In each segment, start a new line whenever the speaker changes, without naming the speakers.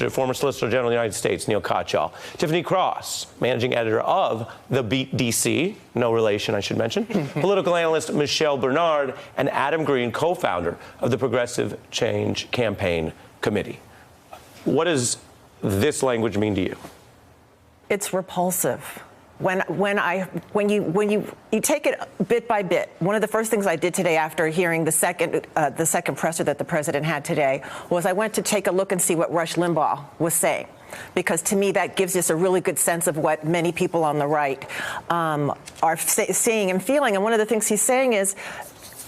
Former Solicitor General of the United States, Neal Katyal. Tiffany Cross, managing editor of the Beat DC, no relation, I should mention. Political analyst Michelle Bernard, and Adam Green, co-founder of the Progressive Change Campaign Committee. What does this language mean to you? It's repulsive. When you take it bit by bit, one of the first things I did today after hearing the second presser that the president had today was I went to take a look and see what Rush Limbaugh was saying, because to me that gives us a really good sense of what many people on the right are seeing and feeling. And one of the things he's saying is,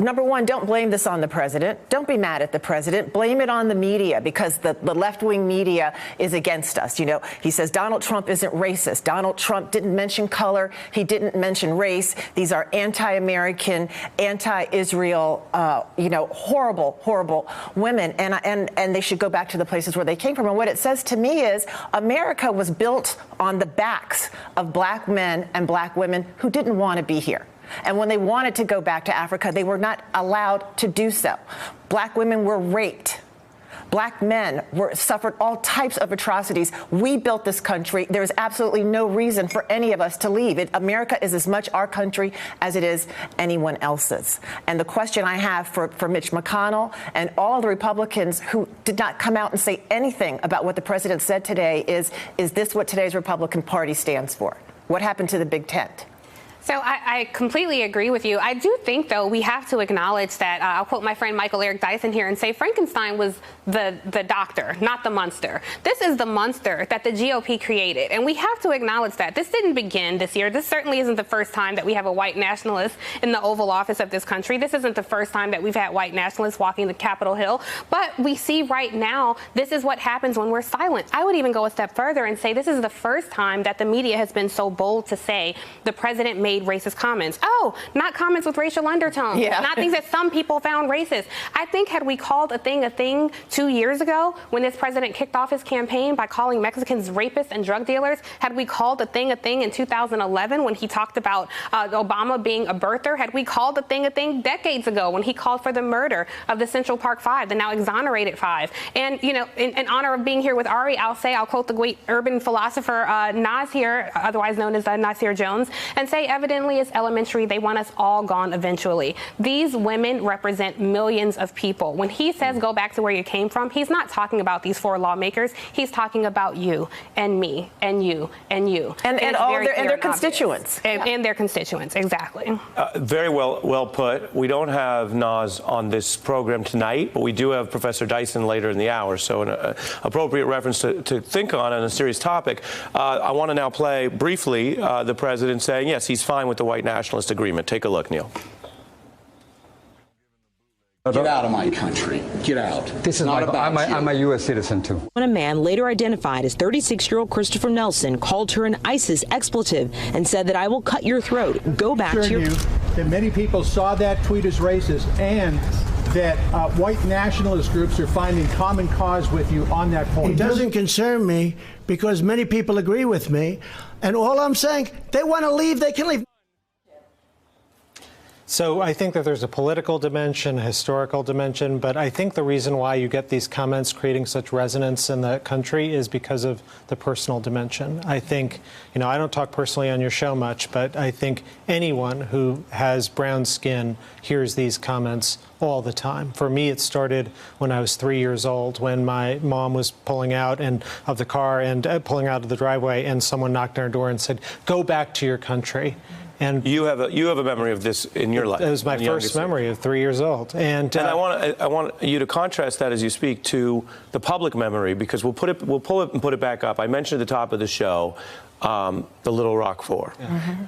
number one, don't blame this on the president. Don't be mad at the president. Blame it on the media, because the left-wing media is against us. You know, he says Donald Trump isn't racist. Donald Trump didn't mention color. He didn't mention race. These are anti-American, anti-Israel, horrible, horrible women. And they should go back to the places where they came from. And what it says to me is America was built on the backs of black men and black women who didn't want to be here. And when they wanted to go back to Africa, they were not allowed to do so. Black women were raped. Black men suffered all types of atrocities. We built this country. There is absolutely no reason for any of us to leave. America is as much our country as it is anyone else's. And the question I have for Mitch McConnell and all the Republicans who did not come out and say anything about what the president said today is this what today's Republican Party stands for? What happened to the big tent?
So I completely agree with you. I do think, though, we have to acknowledge that I'll quote my friend Michael Eric Dyson here and say Frankenstein was the doctor, not the monster. This is the monster that the GOP created. And we have to acknowledge that. This didn't begin this year. This certainly isn't the first time that we have a white nationalist in the Oval Office of this country. This isn't the first time that we've had white nationalists walking the Capitol Hill. But we see right now this is what happens when we're silent. I would even go a step further and say this is the first time that the media has been so bold to say the president made racist comments. Oh, not comments with racial undertones. Yeah. Not things that some people found racist. I think had we called a thing 2 years ago when this president kicked off his campaign by calling Mexicans rapists and drug dealers, had we called a thing in 2011 when he talked about Obama being a birther, had we called a thing decades ago when he called for the murder of the Central Park Five, the now exonerated Five. And, you know, in honor of being here with Ari, I'll quote the great urban philosopher Nasir, otherwise known as Nasir Jones, and say evidently it's elementary. They want us all gone eventually. These women represent millions of people. When he says go back to where you came from, he's not talking about these four lawmakers. He's talking about you and me and you and you. And all their constituents. And their constituents, exactly.
Very well put. We don't have Nas on this program tonight, but we do have Professor Dyson later in the hour, so an appropriate reference to think on a serious topic. I want to now play briefly the president saying, yes, he's fine with the white nationalist agreement. Take a look, Neal.
Get out of my country. Get out.
This is not about you. I'm a U.S. citizen, too.
When a man later identified as 36-year-old Christopher Nelson called her an ISIS expletive and said that I will cut your throat. Go back to your...
That many people saw that tweet as racist, and that white nationalist groups are finding common cause with you on that point.
It doesn't concern me because many people agree with me. And all I'm saying, they want to leave, they can leave.
So I think that there's a political dimension, a historical dimension, but I think the reason why you get these comments creating such resonance in the country is because of the personal dimension. I think, you know, I don't talk personally on your show much, but I think anyone who has brown skin hears these comments all the time. For me, it started when I was 3 years old, when my mom was pulling out of the car and pulling out of the driveway, and someone knocked on our door and said, "Go back to your country." And you have a memory of this in your life. It was my first memory of 3 years old, and I want you to contrast that as you speak to the public memory, because we'll pull it and put it back up. I mentioned at the top of the show the Little Rock Four,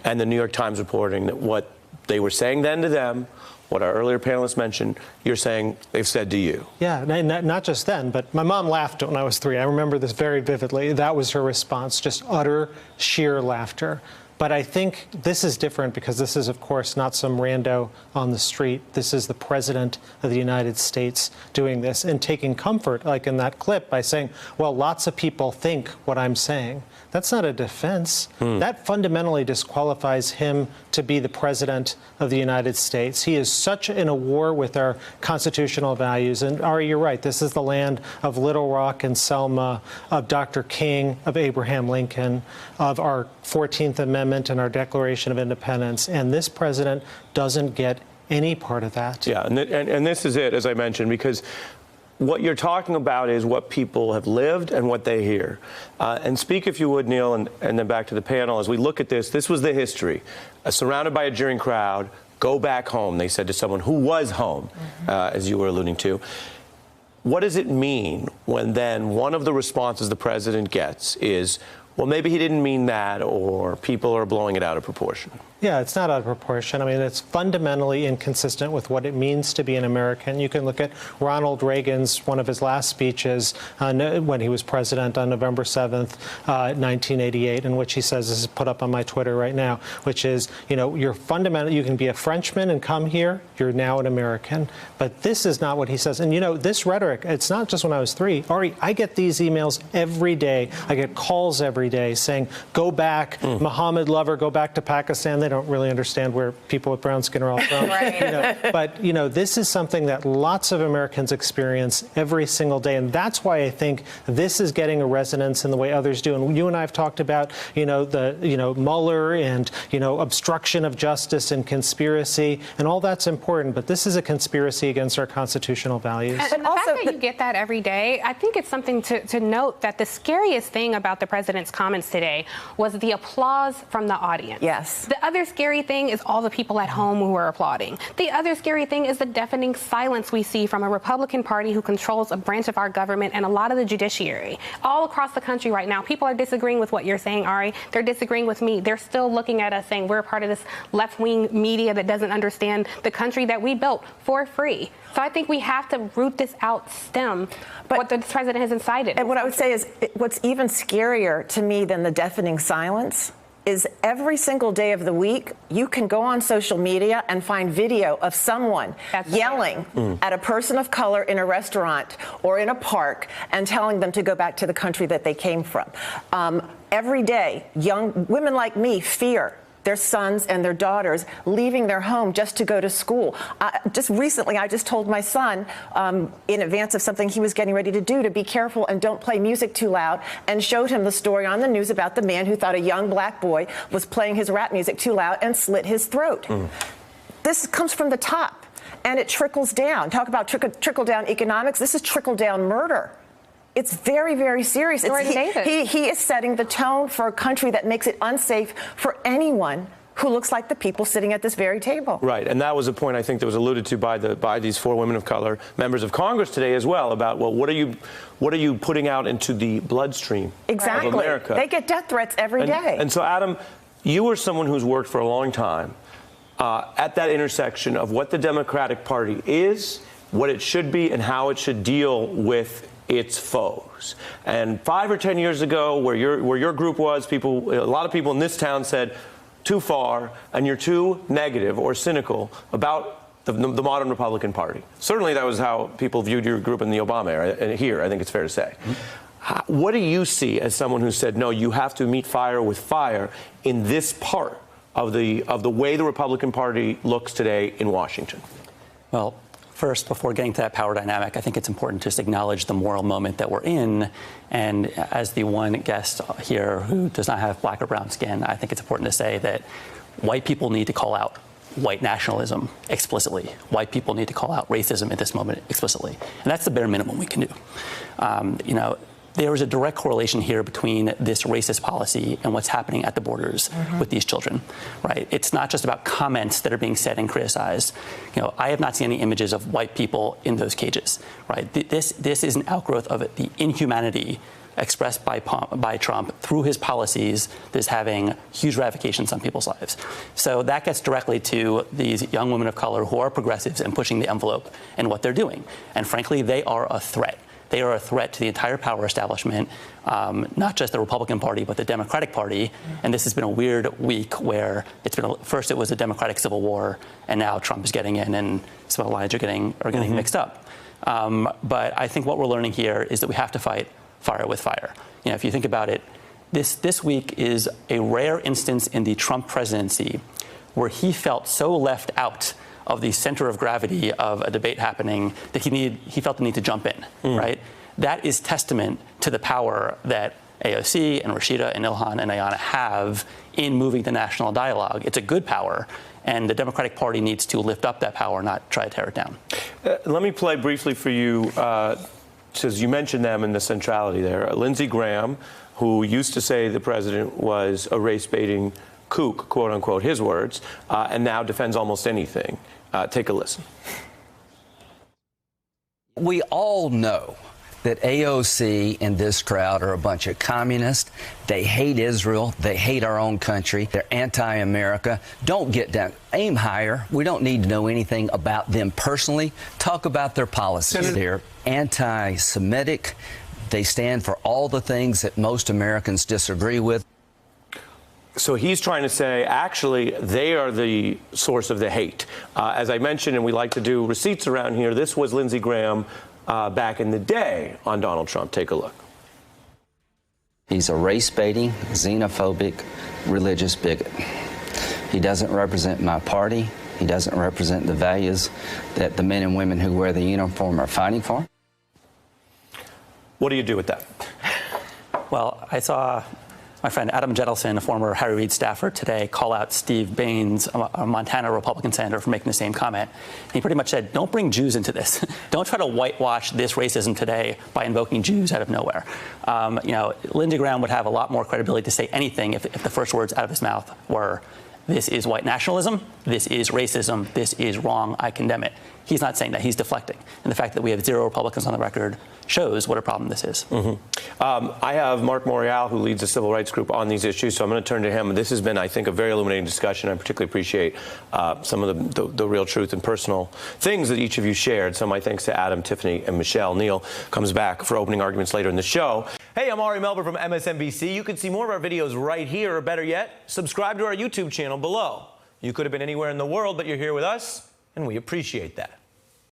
and the New York Times reporting that what they were saying then to them, what our earlier panelists mentioned, you're saying they've said to you. Yeah, not just then, but my mom laughed when I was 3. I remember this very vividly. That was her response, just utter, sheer laughter. But I think this is different because this is, of course, not some rando on the street. This is the President of the United States doing this and taking comfort, like in that clip, by saying, well, lots of people think what I'm saying. That's not a defense. That fundamentally disqualifies him to be the President of the United States. He is such in a war with our constitutional values. And Ari, you're right. This is the land of Little Rock and Selma, of Dr. King, of Abraham Lincoln, of our 14th Amendment and our Declaration of Independence. And this president doesn't get any part of that.
Yeah, and this is it, as I mentioned, because what you're talking about is what people have lived and what they hear. And speak, if you would, Neal, and then back to the panel. As we look at this was the history. Surrounded by a jeering crowd, go back home, they said to someone who was home, as you were alluding to. What does it mean when then one of the responses the president gets is, well, maybe he didn't mean that, or people are blowing it out of proportion?
Yeah, it's not out of proportion. I mean, it's fundamentally inconsistent with what it means to be an American. You can look at Ronald Reagan's, one of his last speeches when he was president on November 7th, 1988, in which he says, this is put up on my Twitter right now, which is, you know, you're fundamental, you can be a Frenchman and come here, you're now an American. But this is not what he says. And, you know, this rhetoric, it's not just when I was 3. Ari, I get these emails every day. I get calls every day saying, go back, Mohammed lover, go back to Pakistan. They don't really understand where people with brown skin are all from.
Right.
You know, but, you know, this is something that lots of Americans experience every single day. And that's why I think this is getting a resonance in the way others do. And you and I have talked about, you know, Mueller and, you know, obstruction of justice and conspiracy. And all that's important. But this is a conspiracy against our constitutional values.
And the fact that you get that every day, I think it's something to note that the scariest thing about the president's comments today was the applause from the audience.
Yes.
The other scary thing is all the people at home who are applauding. The other scary thing is the deafening silence we see from a Republican Party who controls a branch of our government and a lot of the judiciary. All across the country right now, people are disagreeing with what you're saying, Ari. They're disagreeing with me. They're still looking at us saying we're a part of this left-wing media that doesn't understand the country that we built for free. So I think we have to root this out, stem what the president has incited.
And what I would say is, what's even scarier to me than the deafening silence is every single day of the week, you can go on social media and find video of someone yelling at a person of color in a restaurant or in a park and telling them to go back to the country that they came from. Every day, young women like me fear their sons and their daughters leaving their home just to go to school. Just recently, I just told my son in advance of something he was getting ready to do to be careful and don't play music too loud, and showed him the story on the news about the man who thought a young black boy was playing his rap music too loud and slit his throat. This comes from the top, and it trickles down. Talk about trickle-down economics. This is trickle-down murder. It's very, very serious. He is setting the tone for a country that makes it unsafe for anyone who looks like the people sitting at this very table.
Right, and that was a point I think that was alluded to by these 4 women of color, members of Congress today as well, about, well, what are you putting out into the bloodstream of America?
They get death threats every day.
And so, Adam, you are someone who's worked for a long time at that intersection of what the Democratic Party is, what it should be, and how it should deal with its foes. And 5 or 10 years ago, where your group was, a lot of people in this town said, too far, and you're too negative or cynical about the modern Republican Party. Certainly that was how people viewed your group in the Obama era, and here, I think it's fair to say. What do you see as someone who said, no, you have to meet fire with fire in this part of the way the Republican Party looks today in Washington?
Well, first, before getting to that power dynamic, I think it's important to just acknowledge the moral moment that we're in. And as the one guest here who does not have black or brown skin, I think it's important to say that white people need to call out white nationalism explicitly. White people need to call out racism at this moment explicitly. And that's the bare minimum we can do. You know, there is a direct correlation here between this racist policy and what's happening at the borders with these children, right? It's not just about comments that are being said and criticized. You know, I have not seen any images of white people in those cages, right? This is an outgrowth of the inhumanity expressed by Trump through his policies that is having huge ramifications on people's lives. So that gets directly to these young women of color who are progressives and pushing the envelope in what they're doing. And frankly, they are a threat. They are a threat to the entire power establishment, not just the Republican Party, but the Democratic Party. And this has been a weird week where first it was a Democratic civil war, and now Trump is getting in, and some of the lines are getting mixed up. But I think what we're learning here is that we have to fight fire with fire. You know, if you think about it, this week is a rare instance in the Trump presidency where he felt so left out of the center of gravity of a debate happening that he felt the need to jump in, right? That is testament to the power that AOC and Rashida and Ilhan and Ayanna have in moving the national dialogue. It's a good power, and the Democratic Party needs to lift up that power, not try to tear it down.
Let me play briefly for you, since you mentioned them in the centrality there. Lindsey Graham, who used to say the president was a race-baiting kook, quote unquote, his words, and now defends almost anything. Take a listen.
We all know that AOC and this crowd are a bunch of communists. They hate Israel. They hate our own country. They're anti-America. Don't get down. Aim higher. We don't need to know anything about them personally. Talk about their policies. They're anti-Semitic. They stand for all the things that most Americans disagree with.
So he's trying to say, actually, they are the source of the hate. As I mentioned, and we like to do receipts around here, this was Lindsey Graham back in the day on Donald Trump. Take a look.
He's a race-baiting, xenophobic, religious bigot. He doesn't represent my party. He doesn't represent the values that the men and women who wear the uniform are fighting for.
What do you do with that?
Well, I saw my friend Adam Jettleson, a former Harry Reid staffer, today call out Steve Baines, a Montana Republican senator, for making the same comment. He pretty much said, don't bring Jews into this. Don't try to whitewash this racism today by invoking Jews out of nowhere. You know, Lindsey Graham would have a lot more credibility to say anything if the first words out of his mouth were, this is white nationalism, this is racism, this is wrong, I condemn it. He's not saying that, he's deflecting. And the fact that we have 0 Republicans on the record shows what a problem this is.
I have Mark Morial, who leads a civil rights group on these issues, so I'm going to turn to him. This has been, I think, a very illuminating discussion. I particularly appreciate some of the real truth and personal things that each of you shared. So my thanks to Adam, Tiffany, and Michelle. Neal comes back for opening arguments later in the show. Hey, I'm Ari Melber from MSNBC. You can see more of our videos right here, or better yet, subscribe to our YouTube channel below. You could have been anywhere in the world, but you're here with us, and we appreciate that.